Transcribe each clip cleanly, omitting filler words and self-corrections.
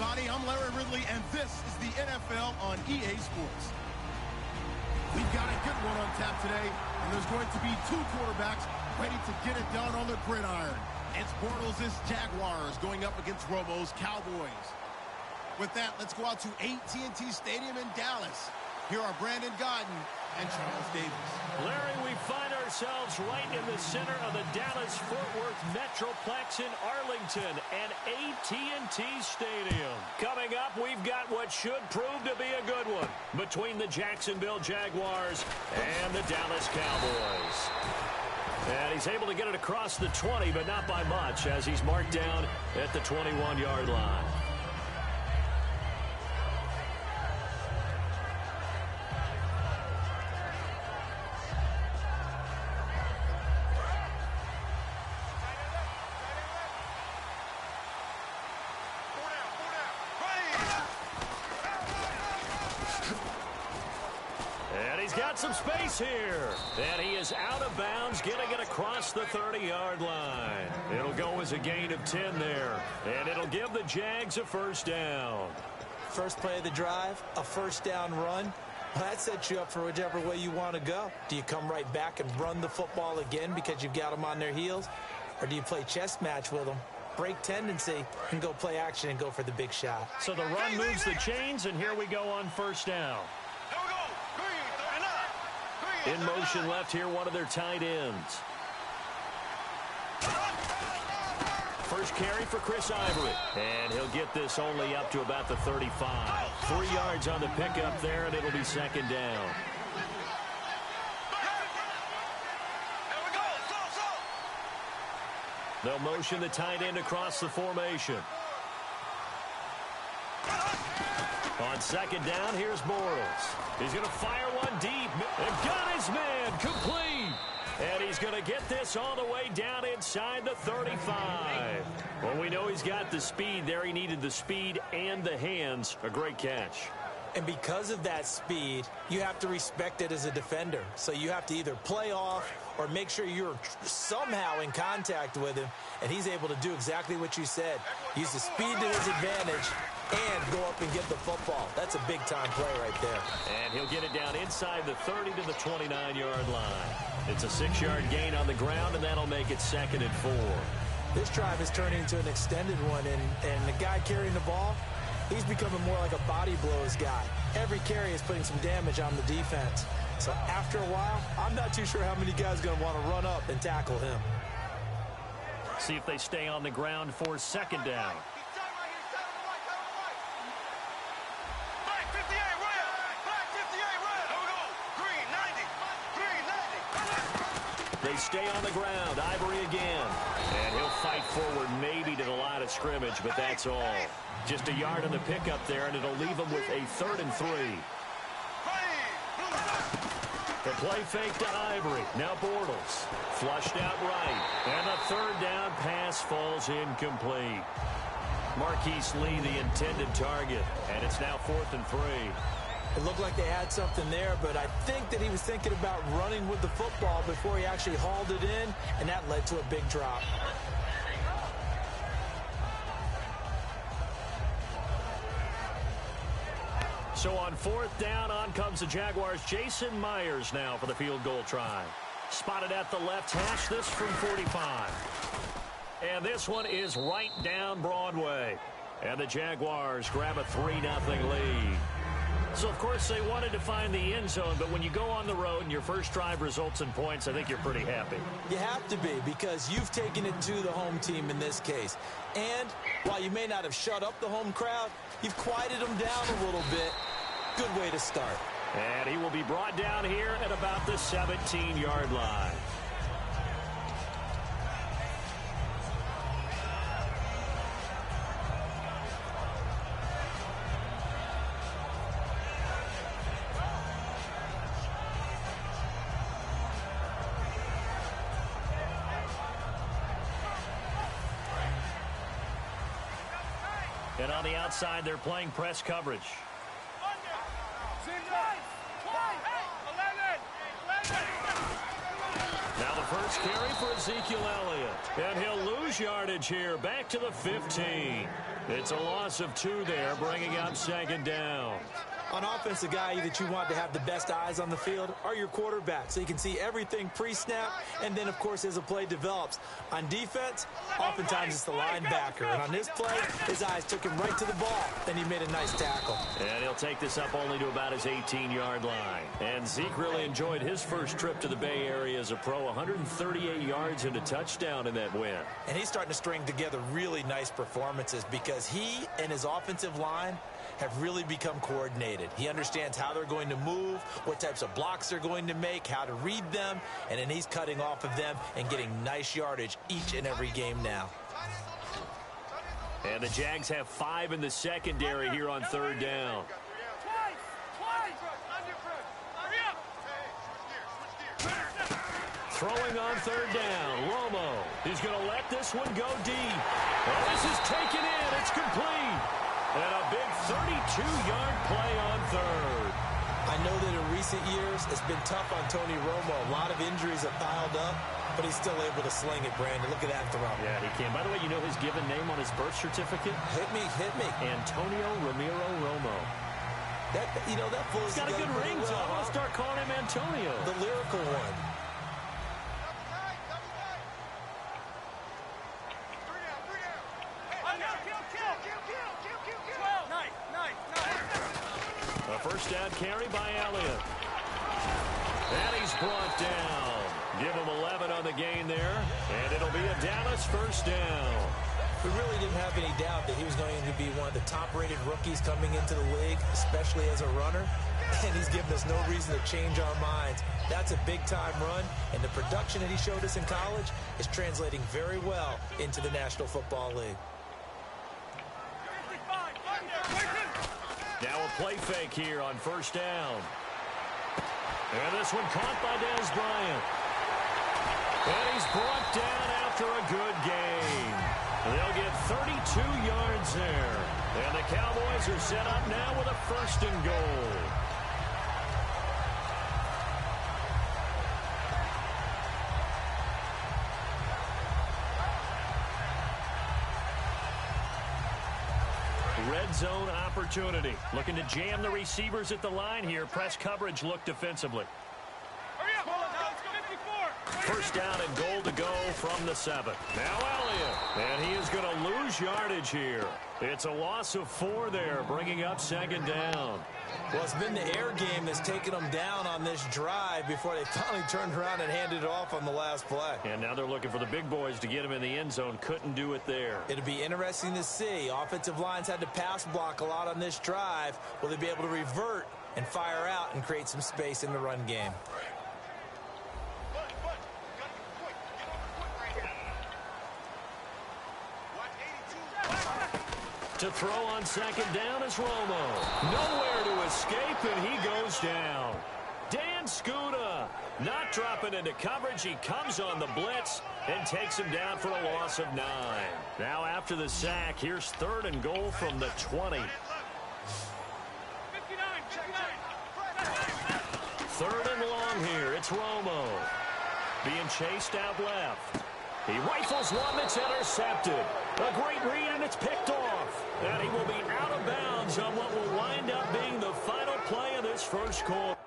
everybody. I'm Larry Ridley, and this is the NFL on EA Sports. We've got a good one on tap today, and there's going to be two quarterbacks ready to get it done on the gridiron. It's Bortles' Jaguars going up against Romo's Cowboys. With that, let's go out to AT&T Stadium in Dallas. Here are Brandon Gaudin and Charles Davis. Larry, we find ourselves right in the center of the Dallas-Fort Worth Metroplex in Arlington and AT&T Stadium. Coming up, we've got what should prove to be a good one between the Jacksonville Jaguars and the Dallas Cowboys. And he's able to get it across the 20, but not by much, as he's marked down at the 21-yard line. Some space here, and he is out of bounds, getting it across the 30-yard line. It'll go as a gain of 10 there, and it'll give the Jags a first down. First play of the drive, a first down run. Well, that sets you up for whichever way you want to go. Do you come right back and run the football again because you've got them on their heels, or do you play chess match with them, break tendency, and go play action and go for the big shot? So the run moves the chains, and here we go on first down. In motion left here, one of their tight ends. First carry for Chris Ivory. And he'll get this only up to about the 35. 3 yards on the pickup there, and it'll be second down. They'll motion the tight end across the formation. On second down, here's Bortles. He's going to fire one deep. And got his man complete. And he's going to get this all the way down inside the 35. Well, we know he's got the speed there. He needed the speed and the hands. A great catch. And because of that speed, you have to respect it as a defender. So you have to either play off or make sure you're somehow in contact with him. And he's able to do exactly what you said. Use the speed to his advantage and go up and get the football. That's a big-time play right there. And he'll get it down inside the 30 to the 29-yard line. It's a 6-yard gain on the ground, and that'll make it 2nd and 4. This drive is turning into an extended one, and the guy carrying the ball, he's becoming more like a body blows guy. Every carry is putting some damage on the defense. So after a while, I'm not too sure how many guys are going to want to run up and tackle him. See if they stay on the ground for second down. They stay on the ground. Ivory again. And he'll fight forward maybe to the line of scrimmage, but that's all. Just a yard on the pickup there, and it'll leave him with a 3rd and 3. The play fake to Ivory. Now Bortles. Flushed out right. And the 3rd down pass falls incomplete. Marquise Lee, the intended target. And it's now 4th and 3. It looked like they had something there, but I think that he was thinking about running with the football before he actually hauled it in, and that led to a big drop. So on 4th down, on comes the Jaguars. Jason Myers now for the field goal try. Spotted at the left hash, this from 45. And this one is right down Broadway. And the Jaguars grab a 3-0 lead. So, of course, they wanted to find the end zone, but when you go on the road and your first drive results in points, I think you're pretty happy. You have to be, because you've taken it to the home team in this case. And while you may not have shut up the home crowd, you've quieted them down a little bit. Good way to start. And he will be brought down here at about the 17-yard line. And on the outside, they're playing press coverage. Now the first carry for Ezekiel Elliott. And he'll lose yardage here, back to the 15. It's a loss of 2 there, bringing up second down. On offense, the guy that you want to have the best eyes on the field are your quarterback, so you can see everything pre-snap, and then, of course, as the play develops. On defense, oftentimes it's the linebacker. And on this play, his eyes took him right to the ball, and he made a nice tackle. And he'll take this up only to about his 18-yard line. And Zeke really enjoyed his first trip to the Bay Area as a pro, 138 yards and a touchdown in that win. And he's starting to string together really nice performances because he and his offensive line have really become coordinated. He understands how they're going to move, what types of blocks they're going to make, how to read them, and then he's cutting off of them and getting nice yardage each and every game now. And the Jags have 5 in the secondary here on third down. Throwing on third down, Romo. He's going to let this one go deep. Oh, this is taken in. It's complete. And a big 32-yard play on third. I know that in recent years, it's been tough on Tony Romo. A lot of injuries have piled up, but he's still able to sling it, Brandon. Look at that throw. Yeah, he can. By the way, you know his given name on his birth certificate? Hit me. Antonio Ramiro Romo. That flows. He's got a good ring, so I'm going to start calling him Antonio. The lyrical one. A first down carry by Elliott. And he's brought down. Give him 11 on the gain there. And it'll be a Dallas first down. We really didn't have any doubt that he was going to be one of the top-rated rookies coming into the league, especially as a runner. And he's given us no reason to change our minds. That's a big-time run, and the production that he showed us in college is translating very well into the National Football League. Now a play fake here on first down. And this one caught by Dez Bryant. And he's brought down after a good game. They'll get 32 yards there. And the Cowboys are set up now with a first and goal. Red zone opportunity. Looking to jam the receivers at the line here. Press coverage look defensively. First down and goal to go from the 7. Now Elliott. And he is going to lose yardage here. It's a loss of 4 there, bringing up second down. Well, it's been the air game that's taken them down on this drive before they finally turned around and handed it off on the last play. And now they're looking for the big boys to get him in the end zone. Couldn't do it there. It'll be interesting to see. Offensive lines had to pass block a lot on this drive. Will they be able to revert and fire out and create some space in the run game? To throw on second down is Romo. Nowhere to escape, and he goes down. Dan Skuta not dropping into coverage. He comes on the blitz and takes him down for a loss of 9. Now after the sack, here's third and goal from the 20. Third and long here. It's Romo. Being chased out left. He rifles one that's intercepted. A great read, and it's picked off. And he will be out of bounds on what will wind up being the final play of this first quarter.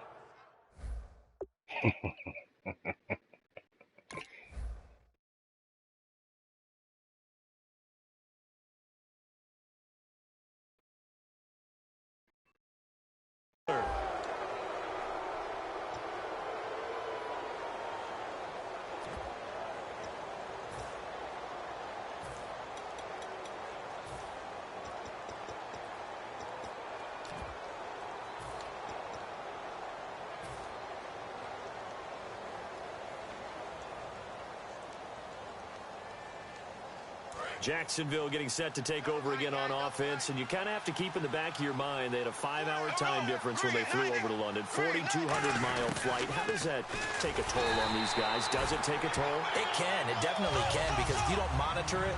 Jacksonville getting set to take over again on offense, and you kind of have to keep in the back of your mind they had a 5-hour time difference when they flew over to London. 4,200-mile flight. How does that take a toll on these guys? Does it take a toll? It can. It definitely can, because if you don't monitor it,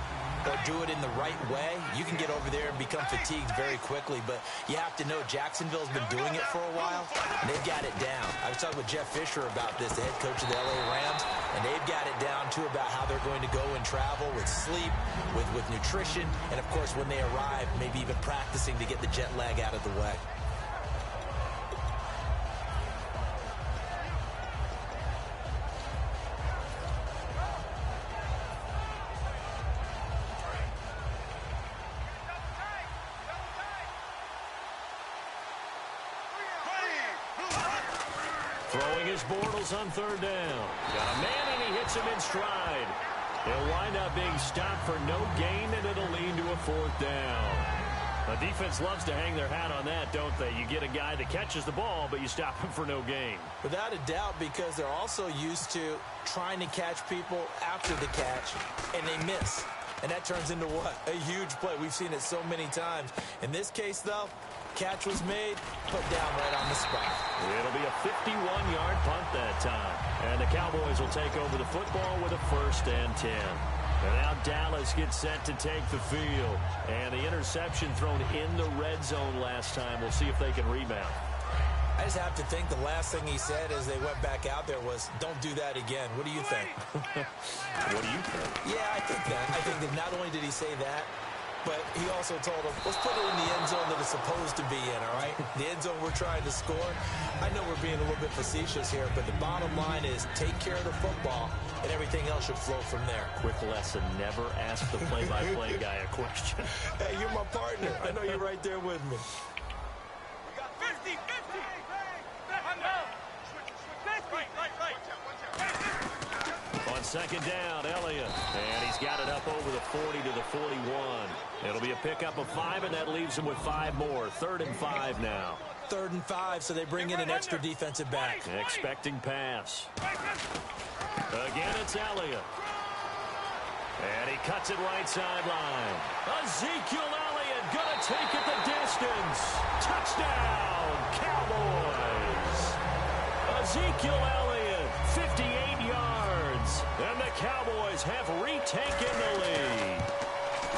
or do it in the right way, you can get over there and become fatigued very quickly. But you have to know Jacksonville's been doing it for a while, and they've got it down. I was talking with Jeff Fisher about this, the head coach of the LA Rams, and they've got it down, too, about how they're going to go and travel with sleep, with nutrition, and, of course, when they arrive, maybe even practicing to get the jet lag out of the way. Throwing his Bortles on third down. Got a man, and he hits him in stride. He'll wind up being stopped for no gain, and it'll lead to a fourth down. The defense loves to hang their hat on that, don't they? You get a guy that catches the ball, but you stop him for no gain. Without a doubt, because they're also used to trying to catch people after the catch, and they miss. And that turns into what? A huge play. We've seen it so many times. In this case, though, catch was made, put down right on the spot. It'll be a 51-yard punt that time. And the Cowboys will take over the football with a 1st and 10. And now Dallas gets set to take the field. And the interception thrown in the red zone last time. We'll see if they can rebound. I just have to think the last thing he said as they went back out there was, don't do that again. What do you think? What do you think? Yeah, I think that. I think that not only did he say that, but he also told him, let's put it in the end zone that it's supposed to be in, all right? The end zone we're trying to score. I know we're being a little bit facetious here, but the bottom line is take care of the football, and everything else should flow from there. Quick lesson, never ask the play-by-play guy a question. Hey, you're my partner. I know you're right there with me. We got 50, 50. On second down, Elliott. And he's got it up over the 40 to the 41. It'll be a pickup of 5, and that leaves him with 5 more. 3rd and 5 now. 3rd and 5, so they bring in an extra defensive back. Expecting pass. Again, it's Elliott. And he cuts it right sideline. Ezekiel Elliott going to take it the distance. Touchdown, Cowboys. Ezekiel Elliott, 58 yards. And the Cowboys have retaken the lead.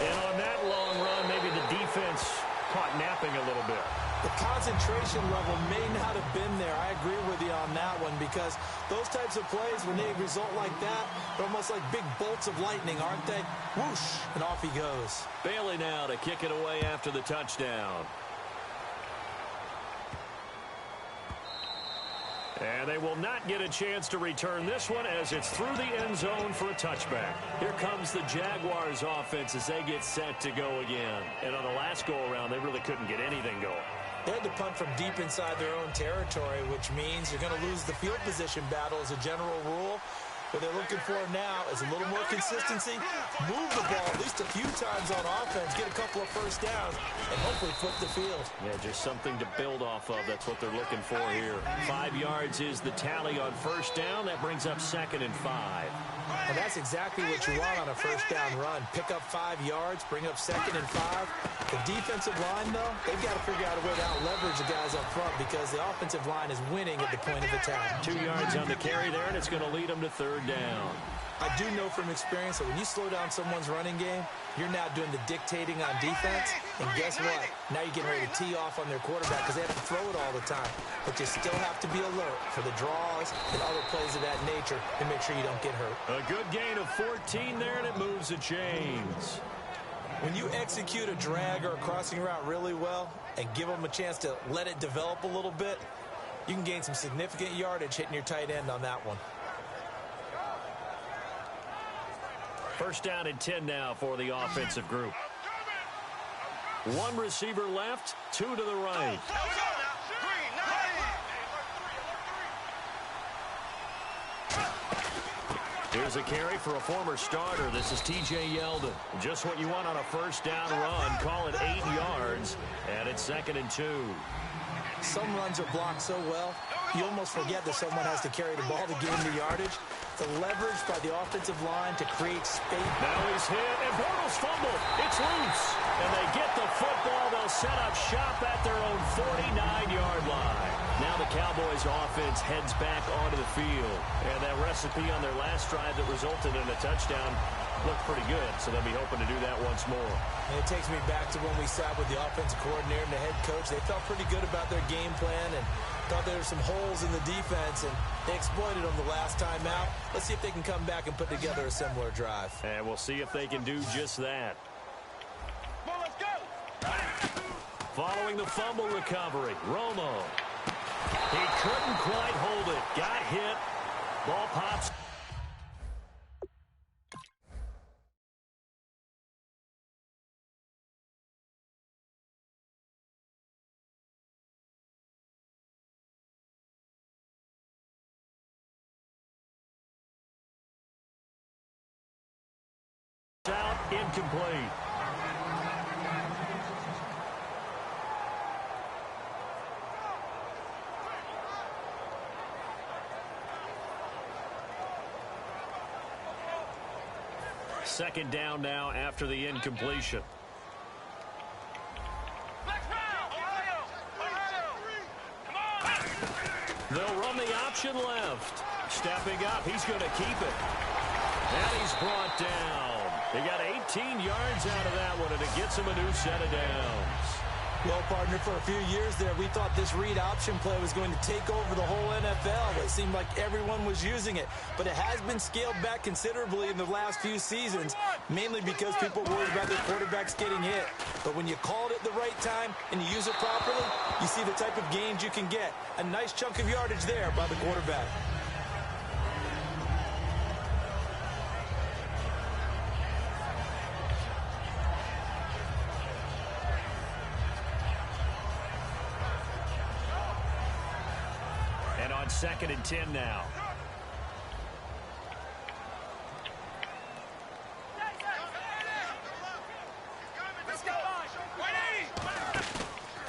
And on that long run, maybe the defense caught napping a little bit. The concentration level may not have been there. I agree with you on that one, because those types of plays, when they result like that, they're almost like big bolts of lightning, aren't they? Whoosh, and off he goes. Bailey now to kick it away after the touchdown. And they will not get a chance to return this one as it's through the end zone for a touchback. Here comes the Jaguars offense as they get set to go again. And on the last go-around, they really couldn't get anything going. They had to punt from deep inside their own territory, which means you're going to lose the field position battle as a general rule. What they're looking for now is a little more consistency, move the ball at least a few times on offense, get a couple of first downs, and hopefully flip the field. Yeah, just something to build off of. That's what they're looking for here. 5 yards is the tally on first down. That brings up 2nd and 5. And that's exactly what you want on a first down run. Pick up 5 yards, bring up 2nd and 5. The defensive line, though, they've got to figure out a way to out-leverage the guys up front because the offensive line is winning at the point of attack. 2 yards on the carry there, and it's going to lead them to 3rd down. I do know from experience that when you slow down someone's running game, you're now doing the dictating on defense. And guess what? Now you're getting ready to tee off on their quarterback because they have to throw it all the time. But you still have to be alert for the draws and other plays of that nature and make sure you don't get hurt. A good gain of 14 there, and it moves the chains. When you execute a drag or a crossing route really well and give them a chance to let it develop a little bit, you can gain some significant yardage hitting your tight end on that one. 1st down and 10 now for the offensive group. 1 receiver left, 2 to the right. Here's a carry for a former starter. This is T.J. Yeldon. Just what you want on a first down run. Call it 8 yards, and it's 2nd and 2. Some runs are blocked so well, you almost forget that someone has to carry the ball to gain the yardage. The leverage by the offensive line to create space. Now he's hit, and Bortles fumbled. It's loose, and they get the football. They'll set up shop at their own 49-yard line. Now the Cowboys offense heads back onto the field. And that recipe on their last drive that resulted in a touchdown looked pretty good, so they'll be hoping to do that once more. And it takes me back to when we sat with the offensive coordinator and the head coach. They felt pretty good about their game plan and thought there were some holes in the defense, and they exploited them the last time out. Let's see if they can come back and put together a similar drive. And we'll see if they can do just that. Come on, let's go. Following the fumble recovery, Romo. He couldn't quite hold it. Got hit. Ball pops. Out, incomplete. Second down now after the incompletion. They'll run the option left. Stepping up, he's going to keep it. And he's brought down. He got 18 yards out of that one, and it gets him a new set of downs. Well, partner, for a few years there, we thought this read option play was going to take over the whole NFL. It seemed like everyone was using it, but it has been scaled back considerably in the last few seasons, mainly because people worried about their quarterbacks getting hit. But when you called it the right time and you use it properly, you see the type of gains you can get. A nice chunk of yardage there by the quarterback. And on 2nd and 10 now.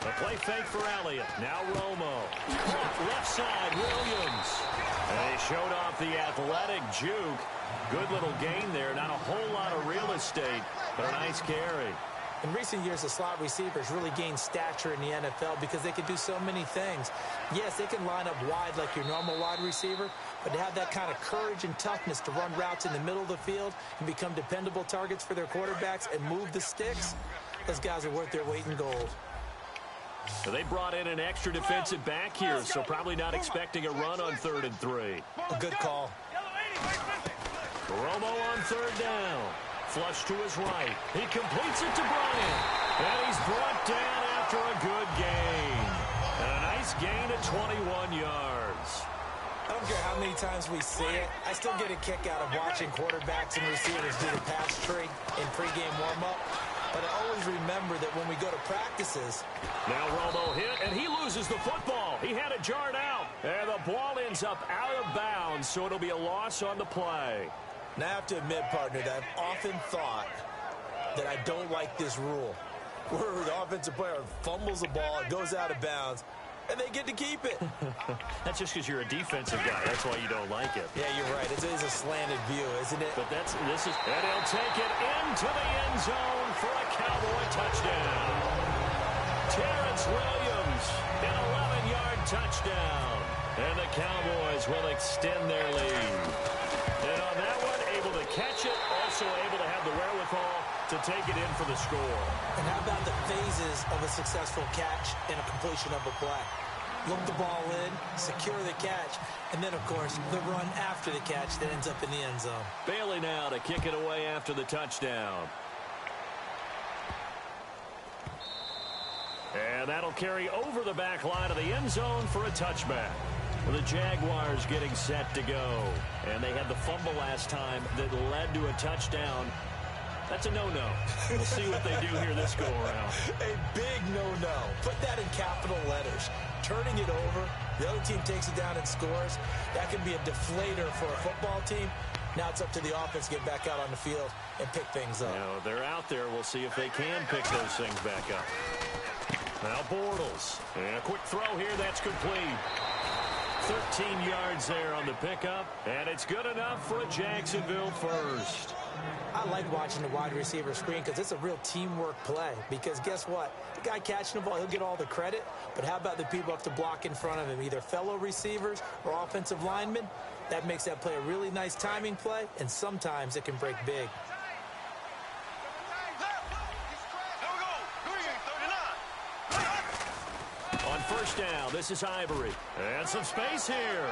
The play fake for Elliott. Now Romo. Left side, Williams. And he showed off the athletic juke. Good little gain there. Not a whole lot of real estate, but a nice carry. In recent years, the slot receivers really gained stature in the NFL because they can do so many things. Yes, they can line up wide like your normal wide receiver, but to have that kind of courage and toughness to run routes in the middle of the field and become dependable targets for their quarterbacks and move the sticks, those guys are worth their weight in gold. So they brought in an extra defensive back here, so probably not expecting a run on 3rd and 3. A good call. Romo on 3rd down. Flush to his right. He completes it to Bryant. And he's brought down after a good gain. And a nice gain of 21 yards. I don't care how many times we see it. I still get a kick out of watching quarterbacks and receivers do the pass tree in pregame warm-up. But I always remember that when we go to practices. Now Romo hit, and he loses the football. He had it jarred out. And the ball ends up out of bounds, so it'll be a loss on the play. Now, I have to admit, partner, that I've often thought that I don't like this rule, where the offensive player fumbles the ball, it goes out of bounds, and they get to keep it. That's just because you're a defensive guy. That's why you don't like it. Yeah, you're right. It is a slanted view, isn't it? But and he'll take it into the end zone for a Cowboy touchdown. Terrence Williams, an 11-yard touchdown. And the Cowboys will extend their lead. And on that one, able to catch it, also able to have the wherewithal to take it in for the score. And how about the phases of a successful catch and a completion of a play? Look the ball in, secure the catch, and then, of course, the run after the catch that ends up in the end zone. Bailey now to kick it away after the touchdown. And that'll carry over the back line of the end zone for a touchback. The Jaguars getting set to go. And they had the fumble last time that led to a touchdown. That's a no-no. We'll see what they do here this go-around. A big no-no. Put that in capital letters. Turning it over, the other team takes it down and scores. That can be a deflator for a football team. Now it's up to the offense to get back out on the field and pick things up. Now, they're out there. We'll see if they can pick those things back up. Now Bortles. And a quick throw here. That's complete. 13 yards there on the pickup. And it's good enough for a Jacksonville first. I like watching the wide receiver screen because it's a real teamwork play. Because guess what? The guy catching the ball, he'll get all the credit. But how about the people have to block in front of him, either fellow receivers or offensive linemen? That makes that play a really nice timing play, and sometimes it can break big. first down. This is Ivory. And some space here.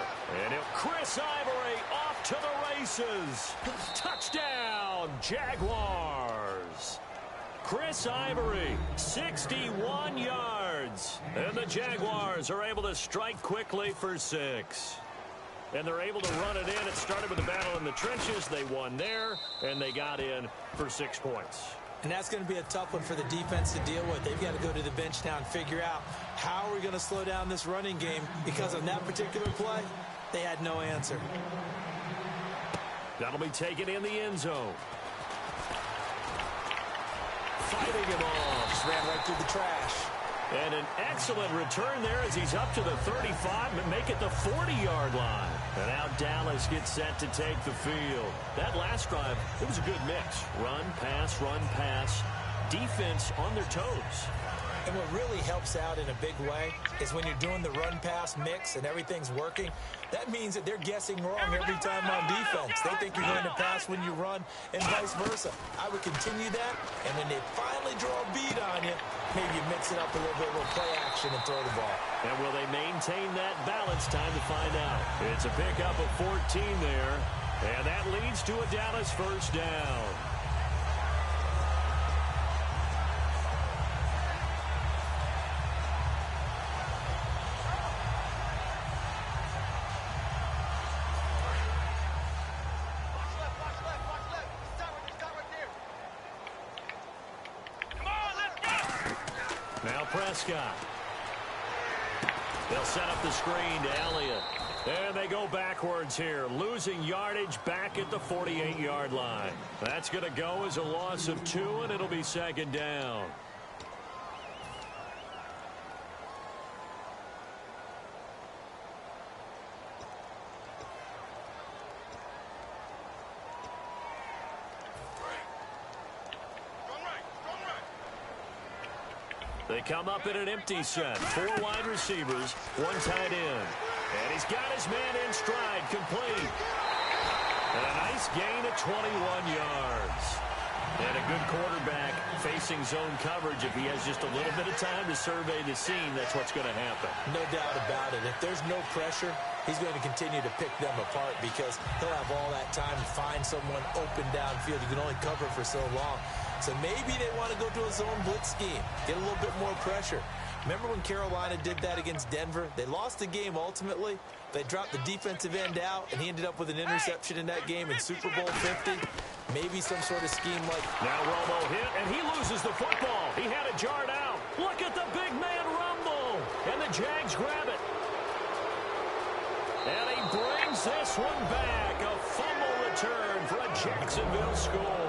And Chris Ivory off to the races. Touchdown, Jaguars. Chris Ivory, 61 yards. And the Jaguars are able to strike quickly for 6. And they're able to run it in. It started with a battle in the trenches. They won there, and they got in for 6 points. And that's going to be a tough one for the defense to deal with. They've got to go to the bench now and figure out how are we going to slow down this running game, because on that particular play, they had no answer. That'll be taken in the end zone. Fighting him off. Just ran right through the trash. And an excellent return there as he's up to the 35 and make it the 40-yard line. And now Dallas gets set to take the field. That last drive, it was a good mix. Run, pass, defense on their toes. And what really helps out in a big way is when you're doing the run-pass mix and everything's working, that means that they're guessing wrong every time on defense. They think you're going to pass when you run and vice versa. I would continue that, and when they finally draw a beat on you, maybe you mix it up a little bit, a little play action and throw the ball. And will they maintain that balance? Time to find out. It's a pickup of 14 there, and that leads to a Dallas first down. Now Prescott. They'll set up the screen to Elliott. And they go backwards here, losing yardage back at the 48-yard line. That's going to go as a loss of 2, and it'll be second down. They come up in an empty set. 4 wide receivers, 1 tight end. And he's got his man in stride, complete. And a nice gain of 21 yards. And a good quarterback facing zone coverage. If he has just a little bit of time to survey the scene, that's what's going to happen. No doubt about it. If there's no pressure, he's going to continue to pick them apart because he'll have all that time to find someone open downfield. You can only cover for so long. So maybe they want to go to a zone blitz scheme, get a little bit more pressure. Remember when Carolina did that against Denver? They lost the game ultimately. They dropped the defensive end out, and he ended up with an interception in that game in Super Bowl 50. Maybe some sort of scheme like... Now Romo hit, and he loses the football. He had it jarred out. Look at the big man rumble. And the Jags grab it. And he brings this one back. A fumble return for a Jacksonville score.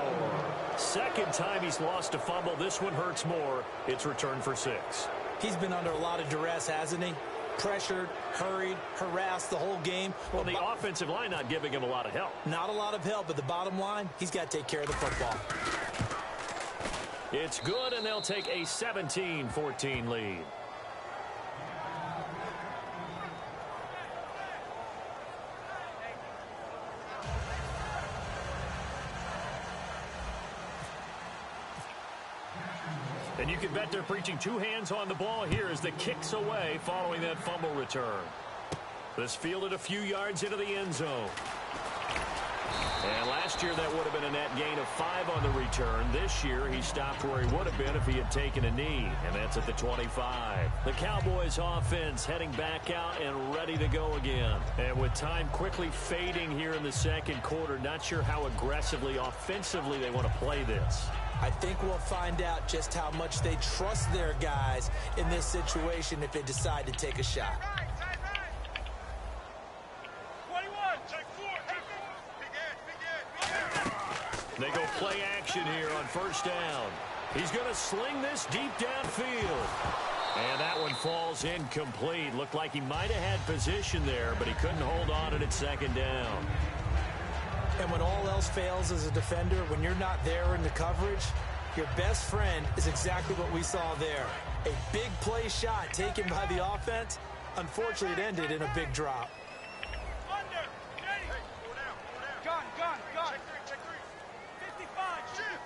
Second time he's lost a fumble. This one hurts more. It's returned for 6. He's been under a lot of duress, hasn't he? Pressured, hurried, harassed the whole game. Well, the offensive line not giving him a lot of help. Not a lot of help, but the bottom line, he's got to take care of the football. It's good, and they'll take a 17-14 lead. And you can bet they're preaching 2 hands on the ball here as the kick's away following that fumble return. This fielded a few yards into the end zone. And last year that would have been a net gain of 5 on the return. This year he stopped where he would have been if he had taken a knee, and that's at the 25. The Cowboys offense heading back out and ready to go again. And with time quickly fading here in the second quarter, not sure how aggressively, offensively they want to play this. I think we'll find out just how much they trust their guys in this situation if they decide to take a shot. 21, check 4. They go play action here on first down. He's going to sling this deep downfield. And that one falls incomplete. Looked like he might have had position there, but he couldn't hold on to it at second down. And when all else fails as a defender, when you're not there in the coverage, your best friend is exactly what we saw there. A big play shot taken by the offense. Unfortunately, it ended in a big drop. Under, ready. Hey, 4 down, 4 down. Gun. Check 3. 55, shift.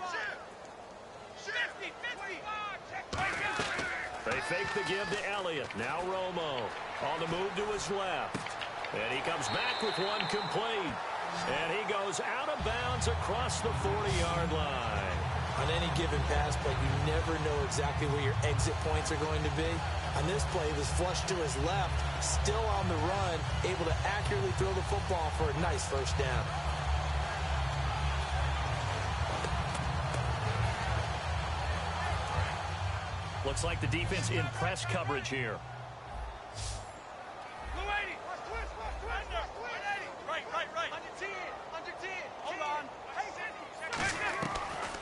50, 55, check 3. They fake the give to Elliott. Now Romo on the move to his left. And he comes back with one complete. And he goes out of bounds across the 40-yard line. On any given pass play, you never know exactly where your exit points are going to be. On this play, he was flushed to his left, still on the run, able to accurately throw the football for a nice first down. Looks like the defense in press coverage here.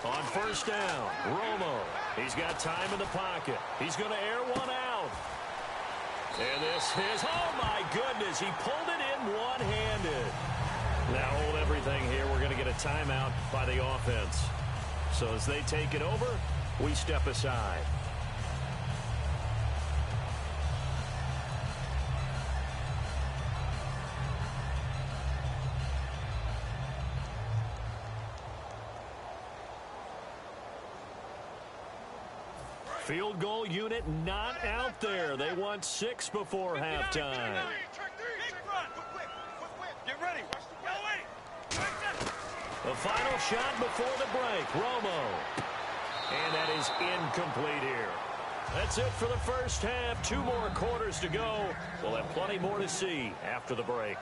On first down, Romo. He's got time in the pocket. He's going to air one out. And this is, oh my goodness, he pulled it in one-handed. Now hold everything here. We're going to get a timeout by the offense. So as they take it over, we step aside. Field goal unit not out there. They want 6 before halftime. Get ready. The final shot before the break. Romo. And that is incomplete here. That's it for the first half. 2 more quarters to go. We'll have plenty more to see after the break.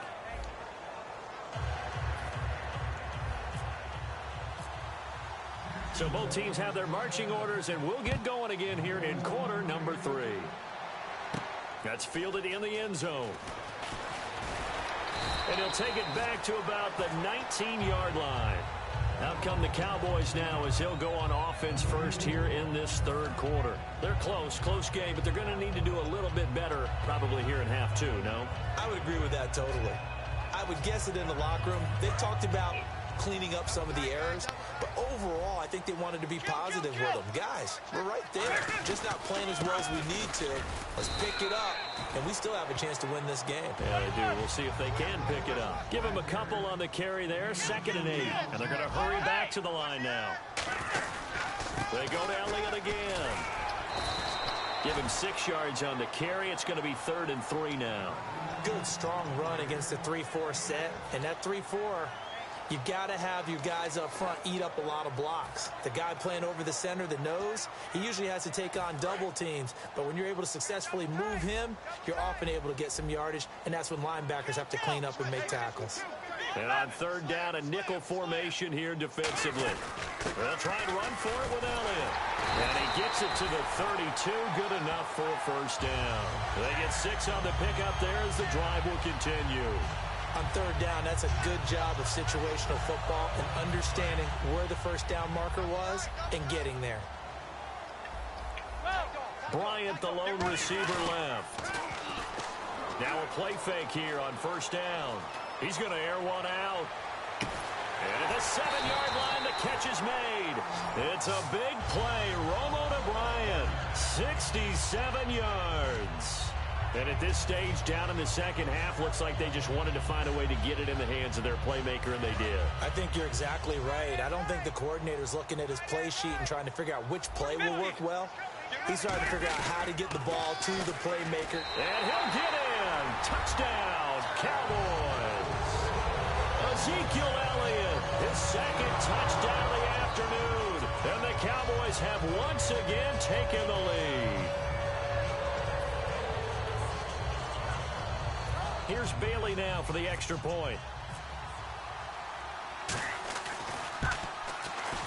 So both teams have their marching orders, and we'll get going again here in quarter number 3. That's fielded in the end zone. And he'll take it back to about the 19-yard line. Out come the Cowboys now as he'll go on offense first here in this third quarter. They're close game, but they're going to need to do a little bit better probably here in half 2, no? I would agree with that totally. I would guess it in the locker room. They talked about cleaning up some of the errors, but overall I think they wanted to be positive with them. Guys, we're right there, just not playing as well as we need to. Let's pick it up, and we still have a chance to win this game. Yeah, they do. We'll see if they can pick it up. Give him a couple on the carry there, 2nd and 8, and they're going to hurry back to the line now. They go to Elliott again. Give him 6 yards on the carry. It's going to be 3rd and 3 now. Good strong run against the 3-4 set, and that 3-4, you've got to have your guys up front eat up a lot of blocks. The guy playing over the center, the nose, he usually has to take on double teams. But when you're able to successfully move him, you're often able to get some yardage, and that's when linebackers have to clean up and make tackles. And on 3rd down, a nickel formation here defensively. They'll try and run for it with Elliott. And he gets it to the 32. Good enough for a first down. They get 6 on the pickup there as the drive will continue. On 3rd down, that's a good job of situational football and understanding where the first down marker was and getting there. Bryant, the lone receiver, left. Now a play fake here on first down. He's going to air one out. And at the 7-yard line, the catch is made. It's a big play. Romo to Bryant. 67 yards. And at this stage, down in the second half, looks like they just wanted to find a way to get it in the hands of their playmaker, and they did. I think you're exactly right. I don't think the coordinator's looking at his play sheet and trying to figure out which play will work well. He's trying to figure out how to get the ball to the playmaker. And he'll get in. Touchdown, Cowboys. Ezekiel Elliott, his 2nd touchdown of the afternoon. And the Cowboys have once again taken the lead. Here's Bailey now for the extra point.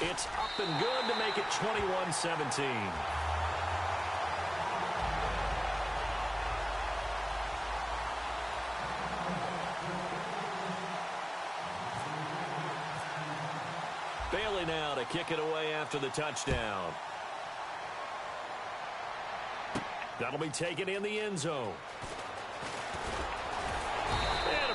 It's up and good to make it 21-17. Bailey now to kick it away after the touchdown. That'll be taken in the end zone.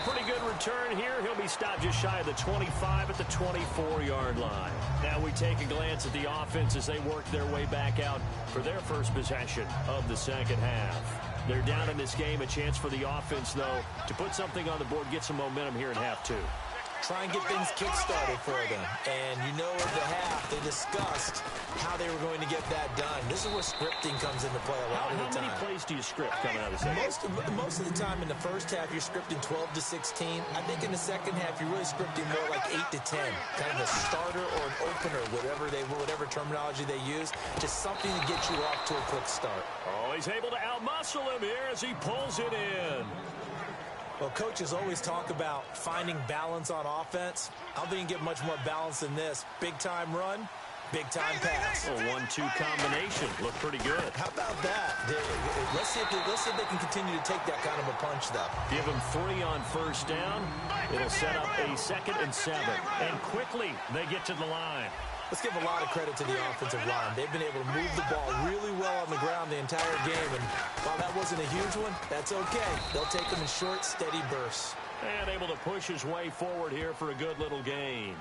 Pretty good return here. He'll be stopped just shy of the 25 at the 24-yard line. Now we take a glance at the offense as they work their way back out for their first possession of the second half. They're down in this game. A chance for the offense, though, to put something on the board, get some momentum here in half 2. try and get things kick-started for them. And you know at the half, they discussed how they were going to get that done. This is where scripting comes into play a lot of the time. How many plays do you script coming out of the second? Most of the time in the first half, you're scripting 12 to 16. I think in the second half, you're really scripting more like 8 to 10. Kind of a starter or an opener, whatever terminology they use. Just something to get you off to a quick start. Oh, he's able to outmuscle him here as he pulls it in. Well, coaches always talk about finding balance on offense. I don't think you can get much more balance than this. Big-time run, big-time pass. A 1-2 combination. Looked pretty good. How about that? Let's see if they can continue to take that kind of a punch, though. Give him 3 on first down. It'll set up a 2nd and 7. And quickly, they get to the line. Let's give a lot of credit to the offensive line. They've been able to move the ball really well on the ground the entire game. And while that wasn't a huge one, that's okay. They'll take them in short, steady bursts. And able to push his way forward here for a good little gain.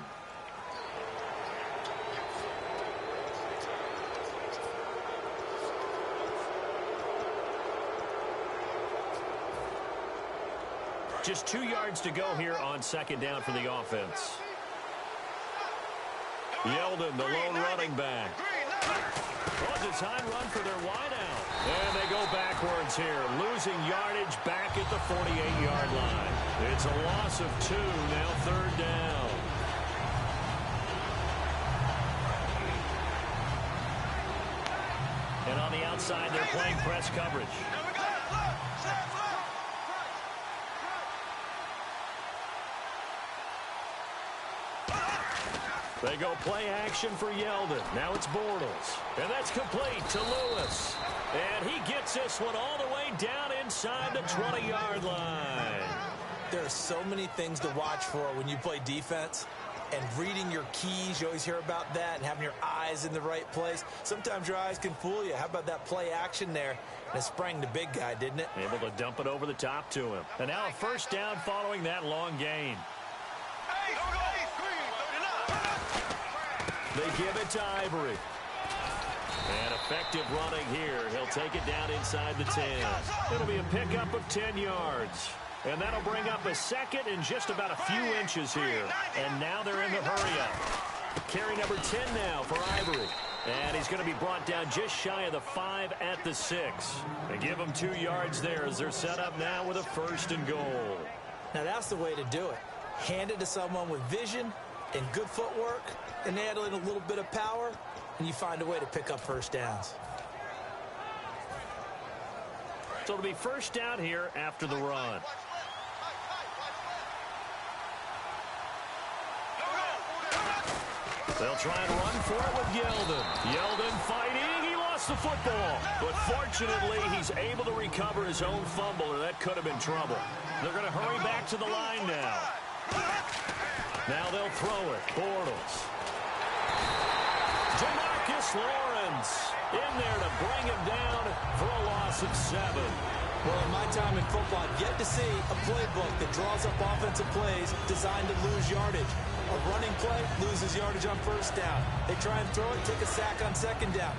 Just 2 yards to go here on 2nd down for the offense. Yeldon, the lone running back. A design run for their wideout. And they go backwards here, losing yardage back at the 48-yard line. It's a loss of 2, now 3rd down. And on the outside, they're playing press coverage. They go play action for Yeldon. Now it's Bortles. And that's complete to Lewis. And he gets this one all the way down inside the 20-yard line. There are so many things to watch for when you play defense. And reading your keys, you always hear about that, and having your eyes in the right place. Sometimes your eyes can fool you. How about that play action there? And it sprang the big guy, didn't it? Able to dump it over the top to him. And now a first down following that long gain. They give it to Ivory. And effective running here. He'll take it down inside the 10. It'll be a pickup of 10 yards. And that'll bring up a 2nd and just about a few inches here. And now they're in the hurry-up. Carry number 10 now for Ivory. And he's going to be brought down just shy of the 5 at the 6. They give him 2 yards there as they're set up now with a 1st and goal. Now that's the way to do it. Hand it to someone with vision and good footwork, and add in a little bit of power, and you find a way to pick up first downs. So it'll be first down here after the run. They'll try and run for it with Yeldon. Yeldon fighting. He lost the football. But fortunately, he's able to recover his own fumble, or that could have been trouble. They're going to hurry back to the line now. Now they'll throw it. Bortles. Jamarcus Lawrence in there to bring him down for a loss of 7. Well, in my time in football, I've yet to see a playbook that draws up offensive plays designed to lose yardage. A running play loses yardage on first down. They try and throw it, take a sack on 2nd down.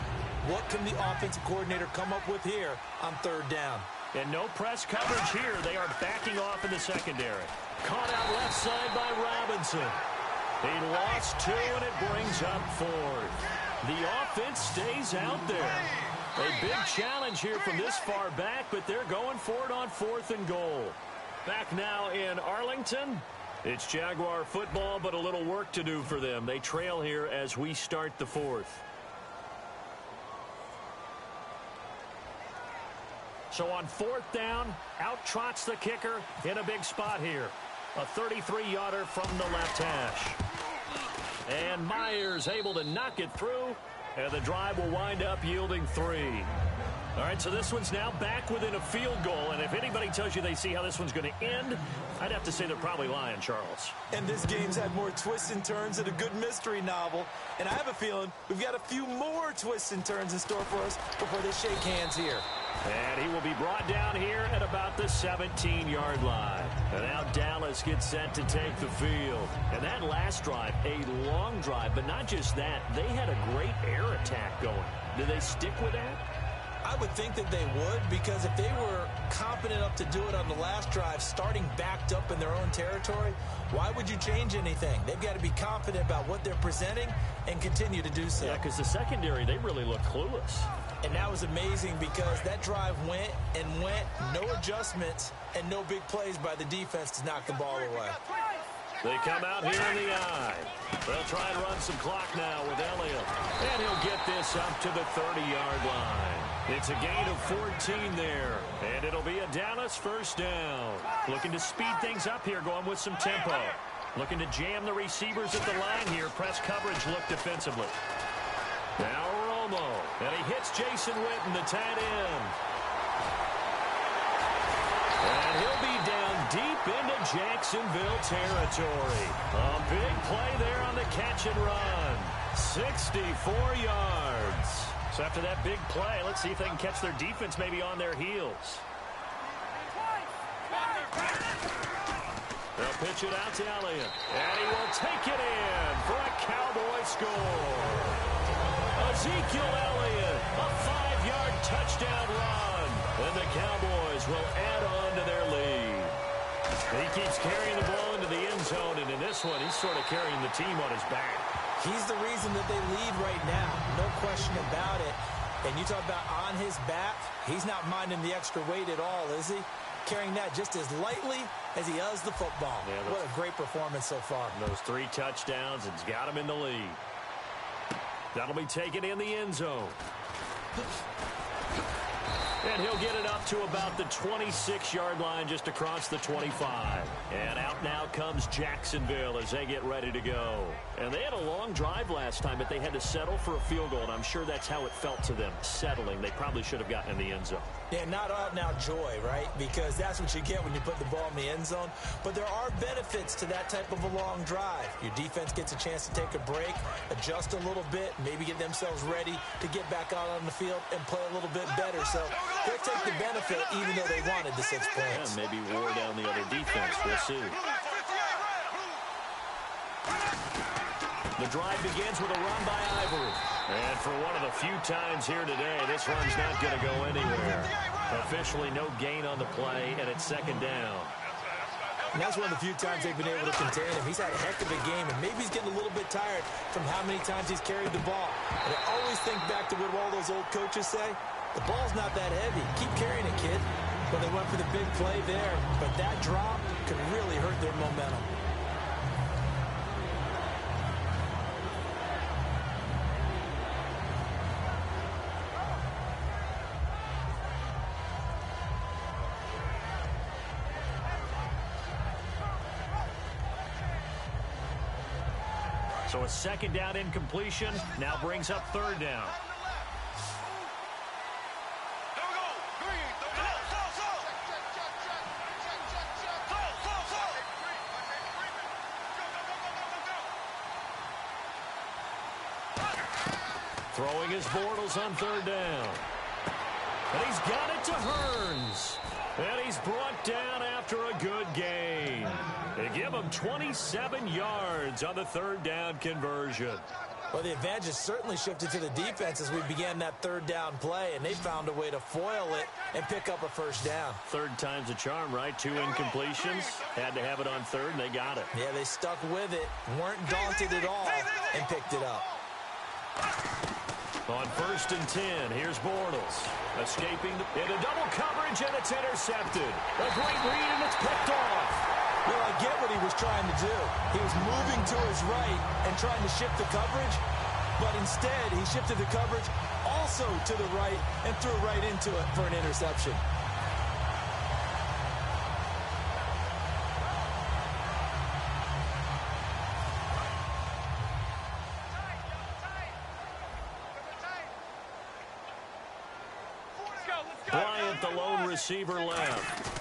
What can the offensive coordinator come up with here on 3rd down? And no press coverage here. They are backing off in the secondary. Caught out left side by Robinson. He lost 2, and it brings up 4th. The offense stays out there. A big challenge here from this far back, but they're going for it on 4th and goal. Back now in Arlington. It's Jaguar football, but a little work to do for them. They trail here as we start the 4th. So on 4th down, out trots the kicker in a big spot here. A 33-yarder from the left hash. And Myers able to knock it through, and the drive will wind up yielding 3. All right, so this one's now back within a field goal, and if anybody tells you they see how this one's going to end, I'd have to say they're probably lying, Charles. And this game's had more twists and turns than a good mystery novel, and I have a feeling we've got a few more twists and turns in store for us before they shake hands here. And he will be brought down here at about the 17-yard line. And now Dallas gets set to take the field. And that last drive, a long drive, but not just that. They had a great air attack going. Do they stick with that? I would think that they would, because if they were competent confident enough to do it on the last drive, starting backed up in their own territory, why would you change anything? They've got to be confident about what they're presenting and continue to do so. Yeah, because the secondary, they really look clueless. And that was amazing because that drive went and went, no adjustments, and no big plays by the defense to knock the ball away. They come out here in the eye. They'll try and run some clock now with Elliott. And he'll get this up to the 30-yard line. It's a gain of 14 there. And it'll be a Dallas first down. Looking to speed things up here, going with some tempo. Looking to jam the receivers at the line here. Press coverage look defensively. Now Romo. And he hits Jason Witten, the tight end. And he'll be down deep into Jacksonville territory. A big play there on the catch and run. 64 yards. So after that big play, let's see if they can catch their defense maybe on their heels. They'll pitch it out to Elliott. And he will take it in for a Cowboy score. Ezekiel Elliott, a 5-yard touchdown run. And the Cowboys will add on to their lead. He keeps carrying the ball into the end zone, and in this one, he's sort of carrying the team on his back. He's the reason that they lead right now, no question about it. And you talk about on his back, he's not minding the extra weight at all, is he? Carrying that just as lightly as he does the football. Yeah, what a great performance so far. Those 3 touchdowns, it's got him in the lead. That'll be taken in the end zone. And he'll get it up to about the 26-yard line just across the 25. And out now comes Jacksonville as they get ready to go. And they had a long drive last time, but they had to settle for a field goal, and I'm sure that's how it felt to them, settling. They probably should have gotten in the end zone. Yeah, not out-and-out joy, right? Because that's what you get when you put the ball in the end zone. But there are benefits to that type of a long drive. Your defense gets a chance to take a break, adjust a little bit, maybe get themselves ready to get back out on the field and play a little bit better. So they'll take the benefit even though they wanted the 6 points. Yeah, maybe wore down the other defense. We'll see. The drive begins with a run by Ivory. And for one of the few times here today, this run's not going to go anywhere. Officially no gain on the play, and it's second down. And that's one of the few times they've been able to contain him. He's had a heck of a game, and maybe he's getting a little bit tired from how many times he's carried the ball. And I always think back to what all those old coaches say. The ball's not that heavy. Keep carrying it, kid. Well, they went for the big play there, but that drop could really hurt their momentum. So a second down incompletion now brings up third down. Throwing his Bortles on third down. And he's got it to Hearns. And he's brought down after a good gain. They give him 27 yards on the third down conversion. Well, the advantage has certainly shifted to the defense as we began that third down play, and they found a way to foil it and pick up a first down. Third time's a charm, right? 2 incompletions. Had to have it on third, and they got it. Yeah, they stuck with it, weren't daunted at all, and picked it up. On 1st and 10, here's Bortles. Escaping into double coverage, and it's intercepted. A great read, and it's picked off. Well, I get what he was trying to do. He was moving to his right and trying to shift the coverage, but instead he shifted the coverage also to the right and threw right into it for an interception. Bryant, the lone receiver, left.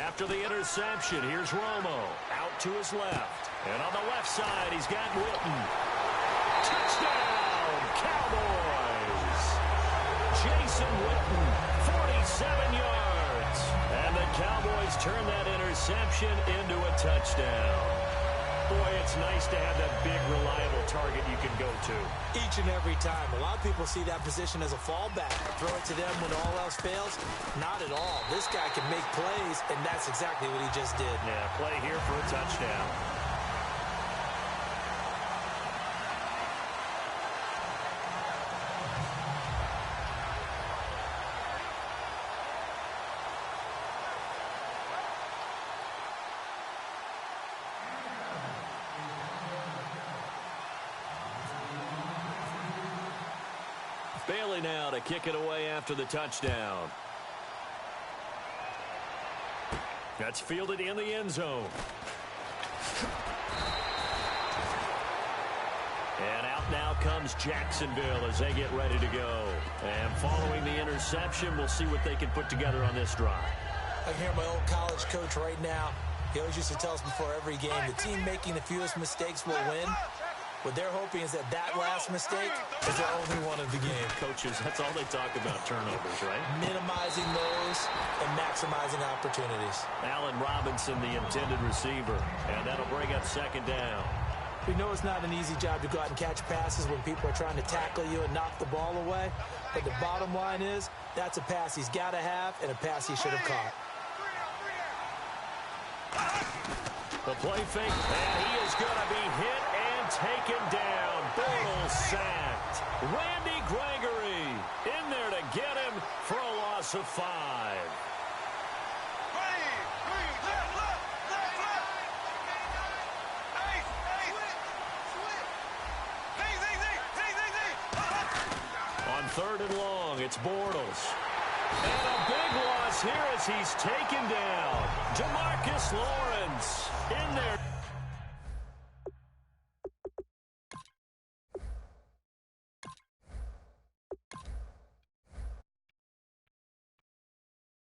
After the interception, here's Romo out to his left. And on the left side, he's got Witten. Touchdown, Cowboys! Jason Witten, 47 yards. And the Cowboys turn that interception into a touchdown. Boy, it's nice to have that big, reliable target you can go to. Each and every time. A lot of people see that position as a fallback. Throw it to them when all else fails. Not at all. This guy can make plays, and that's exactly what he just did. Yeah, play here for a touchdown. Bailey now to kick it away after the touchdown. That's fielded in the end zone. And out now comes Jacksonville as they get ready to go. And following the interception, we'll see what they can put together on this drive. I can hear my old college coach right now. He always used to tell us before every game, the team making the fewest mistakes will win. What they're hoping is that last mistake is their only one of the game. Coaches, that's all they talk about, turnovers, right? Minimizing those and maximizing opportunities. Allen Robinson, the intended receiver, and that'll bring up second down. We know it's not an easy job to go out and catch passes when people are trying to tackle you and knock the ball away. But the bottom line is, that's a pass he's got to have and a pass he should have caught. The play fake, and he is going to be hit and taken down. Bortles sacked. Randy Gregory in there to get him for a loss of 5. On 3rd and long, it's Bortles. And a big loss here as he's taken down. Demarcus Lawrence.